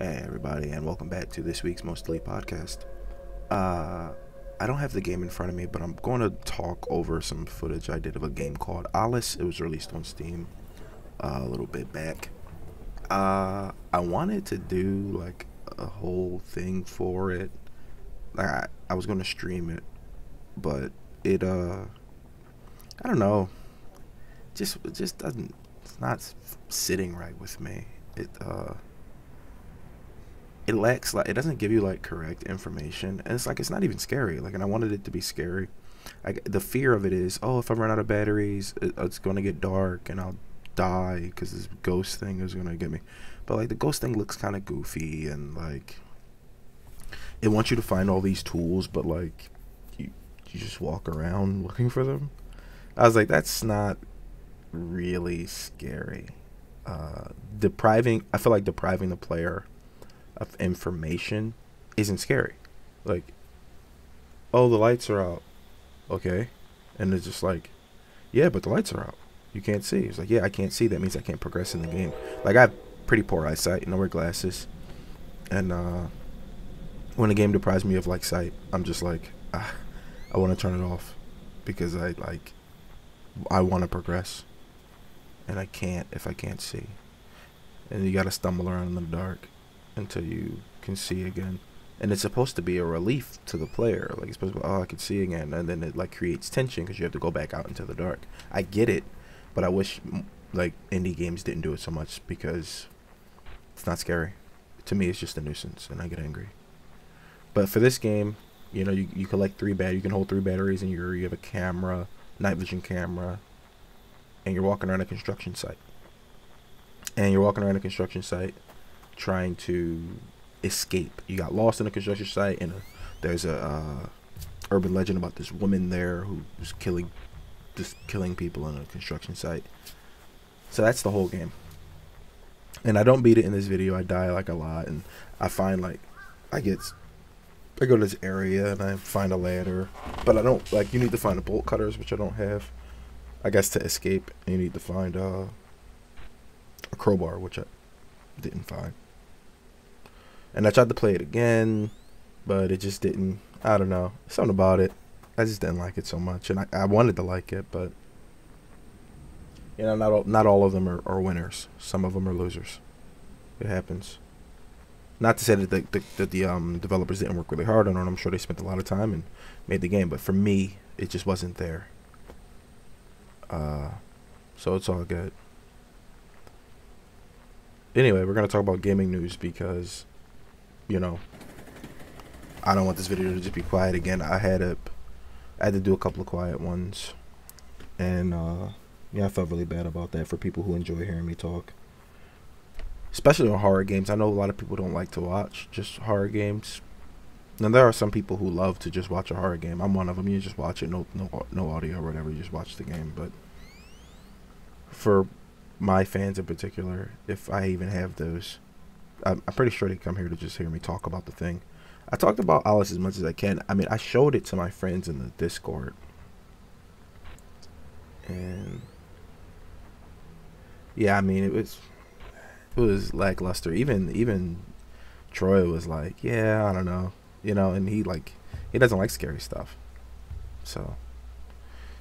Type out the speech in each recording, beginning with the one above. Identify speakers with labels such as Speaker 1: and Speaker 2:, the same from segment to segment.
Speaker 1: Hey everybody, and welcome back to this week's Most Elite podcast. I don't have the game in front of me, but I'm going to talk over some footage I did of a game called Alice. It was released on Steam a little bit back. I wanted to do like a whole thing for it. Like I was going to stream it, but I don't know, just doesn't. It's not sitting right with me. It lacks, like, it doesn't give you like correct information, and it's like it's not even scary, like, and I wanted it to be scary. The fear of it is, oh, if I run out of batteries, it's going to get dark and I'll die because this ghost thing is going to get me. But like the ghost thing looks kind of goofy, and like it wants you to find all these tools, but like you just walk around looking for them. I was like, that's not really scary. I feel like depriving the player of information isn't scary. Like, oh, the lights are out. Okay. And it's just like, yeah, but the lights are out. You can't see. It's like, yeah, I can't see. That means I can't progress in the game. Like, I have pretty poor eyesight and I wear glasses. And when a game deprives me of like sight, I'm just like, I want to turn it off because I want to progress. And I can't if I can't see. And you got to stumble around in the dark until you can see again. And it's supposed to be a relief to the player. Like, it's supposed to be, oh, I can see again. And then it like creates tension because you have to go back out into the dark. I get it, but I wish like indie games didn't do it so much because it's not scary. To me, it's just a nuisance and I get angry. But for this game, you know, you collect you can hold 3 batteries, and you have a camera, night vision camera, and you're walking around a construction site. Trying to escape. You got lost in a construction site, and there's a urban legend about this woman there who's killing people in a construction site. So that's the whole game. And I don't beat it in this video. I die like a lot, and I find like I go to this area and I find a ladder, but I don't like. You need to find the bolt cutters, which I don't have. I guess to escape, you need to find a crowbar, which I didn't find. And I tried to play it again, but it just didn't. I don't know. Something about it. I just didn't like it so much. And I wanted to like it, but, you know, not all of them are winners. Some of them are losers. It happens. Not to say that the developers didn't work really hard on it. I'm sure they spent a lot of time and made the game. But for me, it just wasn't there. So it's all good. Anyway, we're going to talk about gaming news because, you know, I don't want this video to just be quiet again. I had to do a couple of quiet ones. And, yeah, I felt really bad about that for people who enjoy hearing me talk. Especially on horror games. I know a lot of people don't like to watch just horror games. Now, there are some people who love to just watch a horror game. I'm one of them. You just watch it, no audio or whatever. You just watch the game. But for my fans in particular, if I even have those, I'm pretty sure they come here to just hear me talk about the thing. I talked about Alice as much as I can. I mean, I showed it to my friends in the Discord, and yeah, I mean, it was lackluster. Even Troy was like, yeah, I don't know, you know, and he doesn't like scary stuff. So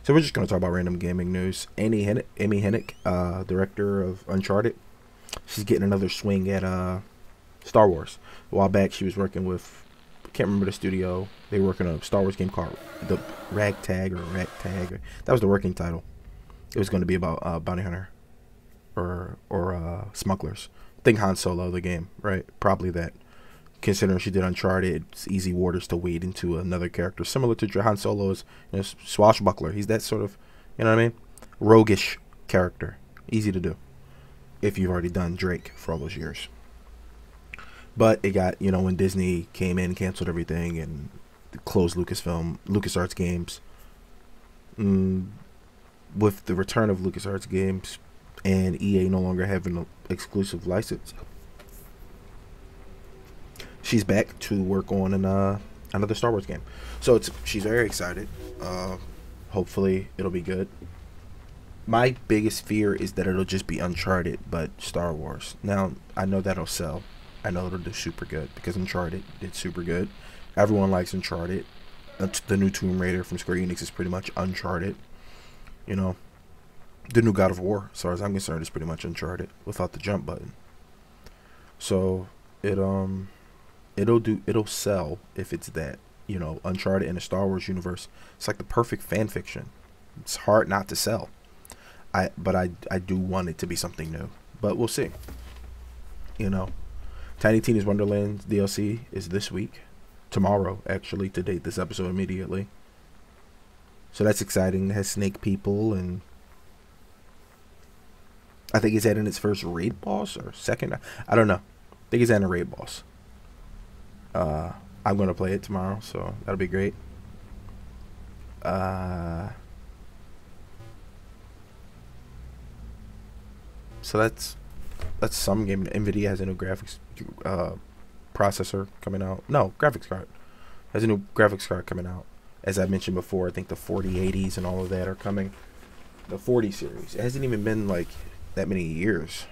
Speaker 1: we're just going to talk about random gaming news. Amy Hennig, director of Uncharted, she's getting another swing at Star Wars. A while back, she was working with, I can't remember the studio. They were working on a Star Wars game called The Ragtag. That was the working title. It was going to be about bounty hunter or smugglers. Think Han Solo, the game, right? Probably that. Considering she did Uncharted, it's easy waters to wade into another character similar to Han Solo's, you know, swashbuckler. He's that sort of, you know what I mean, roguish character. Easy to do if you've already done Drake for all those years. But it got, you know, when Disney came in, canceled everything, and closed LucasArts Games. With the return of LucasArts Games and EA no longer having an exclusive license, she's back to work on another Star Wars game. So she's very excited. Hopefully it'll be good. My biggest fear is that it'll just be Uncharted, but Star Wars. Now, I know that'll sell. I know it'll do super good because Uncharted did super good. Everyone likes Uncharted. The new Tomb Raider from Square Enix is pretty much Uncharted. You know, the new God of War, as far as I'm concerned, is pretty much Uncharted without the jump button. So it'll sell if it's that. You know, Uncharted in the Star Wars universe. It's like the perfect fan fiction. It's hard not to sell. But I do want it to be something new. But we'll see. You know, Tiny Tina's Wonderland DLC is this week. Tomorrow, actually, to date this episode immediately. So that's exciting. It has snake people, and I think it's adding its first raid boss or second. I don't know. I think it's adding a raid boss. I'm gonna play it tomorrow, so that'll be great. So that's some game. Nvidia has a new graphics processor coming out. No, graphics card. Has a new graphics card coming out. As I mentioned before, I think the 4080s and all of that are coming. The 40 series. It hasn't even been like that many years.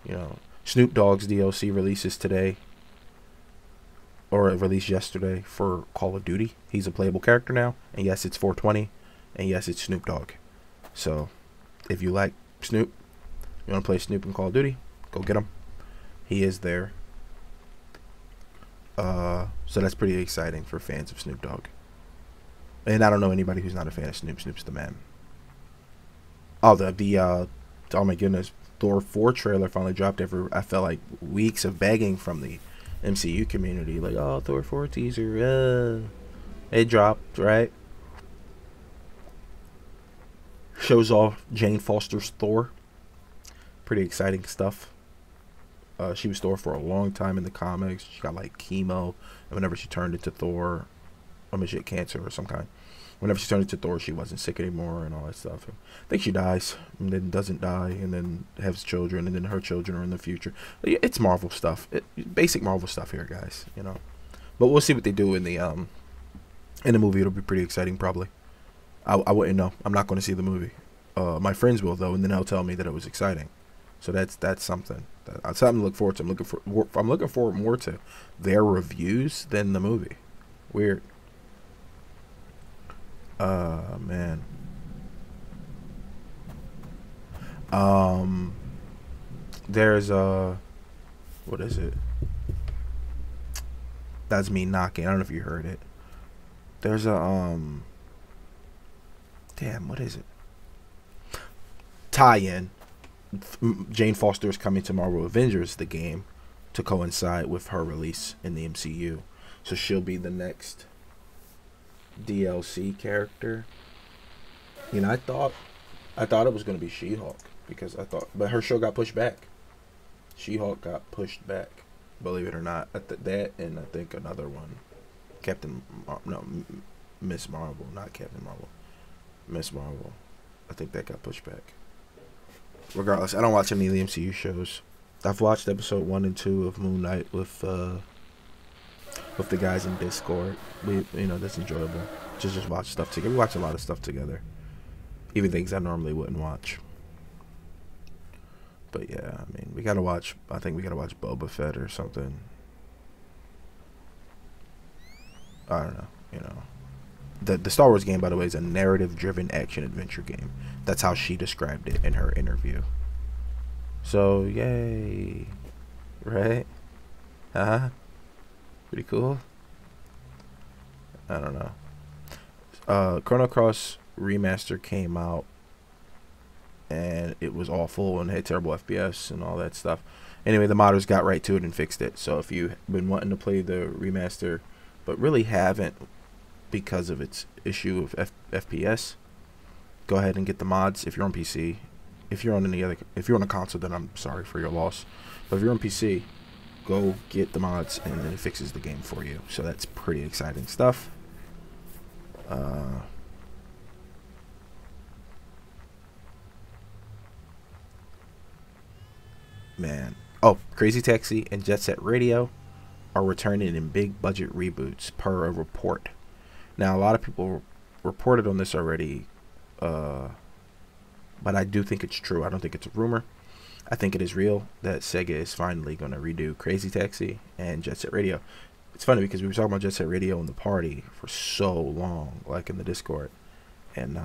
Speaker 1: You know, Snoop Dogg's DLC releases today, or it released yesterday for Call of Duty. He's a playable character now, and yes, it's 420, and yes, it's Snoop Dogg. So, if you like Snoop, you want to play Snoop in Call of Duty, go get him. He is there. So that's pretty exciting for fans of Snoop Dogg. And I don't know anybody who's not a fan of Snoop. Snoop's the man. Oh, oh my goodness, Thor 4 trailer finally dropped after I felt like weeks of begging from the MCU community, like, oh, Thor 4 teaser. It dropped, right? Shows off Jane Foster's Thor. Pretty exciting stuff. She was Thor for a long time in the comics. She got like chemo, and whenever she turned into Thor, I mean, she had cancer or some kind. Whenever she turned into Thor, she wasn't sick anymore and all that stuff. I think she dies, and then doesn't die, and then has children, and then her children are in the future. It's Marvel stuff. Basic Marvel stuff here, guys. You know, but we'll see what they do in the movie. It'll be pretty exciting, probably. I wouldn't know. I'm not going to see the movie. My friends will though, and then they'll tell me that it was exciting. So that's something. That's something to look forward to. I'm looking forward more to their reviews than the movie. Weird. Man. There's what is it? That's me knocking. I don't know if you heard it. There's a damn, what is it? Tie-in. Jane Foster is coming to Marvel Avengers, the game, to coincide with her release in the MCU. So she'll be the next DLC character. You know, I thought it was going to be She-Hulk, because but her show got pushed back. She-Hulk got pushed back, believe it or not. That, and I think another one, Miss Marvel, not Captain Marvel, Miss Marvel. I think that got pushed back. Regardless, I don't watch any of the MCU shows. I've watched episode 1 and 2 of Moon Knight with the guys in Discord. That's enjoyable. Just watch stuff together. We watch a lot of stuff together, even things I normally wouldn't watch. But yeah, I mean, I think we gotta watch Boba Fett or something. I don't know. You know, the Star Wars game, by the way, is a narrative-driven action-adventure game. That's how she described it in her interview. So, yay. Right? Pretty cool. I don't know. Chrono Cross Remaster came out, and it was awful and had terrible FPS and all that stuff. Anyway, the modders got right to it and fixed it. So if you've been wanting to play the remaster, but really haven't because of its issue of FPS, go ahead and get the mods if you're on PC. If you're on a console, then I'm sorry for your loss. But if you're on PC, go get the mods, and then it fixes the game for you. So that's pretty exciting stuff. Man. Oh, Crazy Taxi and Jet Set Radio are returning in big budget reboots per a report. Now, a lot of people reported on this already, but I do think it's true. I don't think it's a rumor. I think it is real that Sega is finally going to redo Crazy Taxi and Jet Set Radio. It's funny because we were talking about Jet Set Radio in the party for so long, like in the Discord, and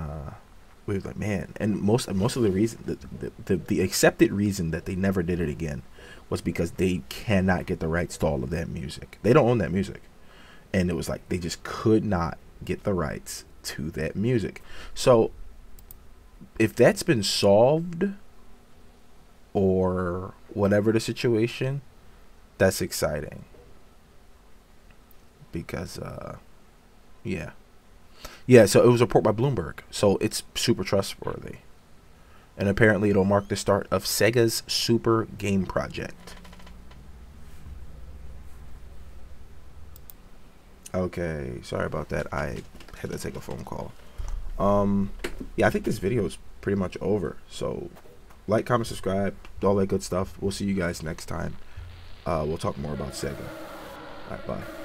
Speaker 1: we were like, man. And most of the reason, the accepted reason that they never did it again, was because they cannot get the rights to all of that music. They don't own that music, and it was like they just could not get the rights to that music. So if that's been solved, or whatever the situation, that's exciting. Because yeah, so it was a report by Bloomberg, so it's super trustworthy, and apparently it'll mark the start of Sega's Super Game Project. Okay, sorry about that, I had to take a phone call. Yeah, I think this video is pretty much over, so like, comment, subscribe, all that good stuff. We'll see you guys next time. We'll talk more about Sega. All right, bye.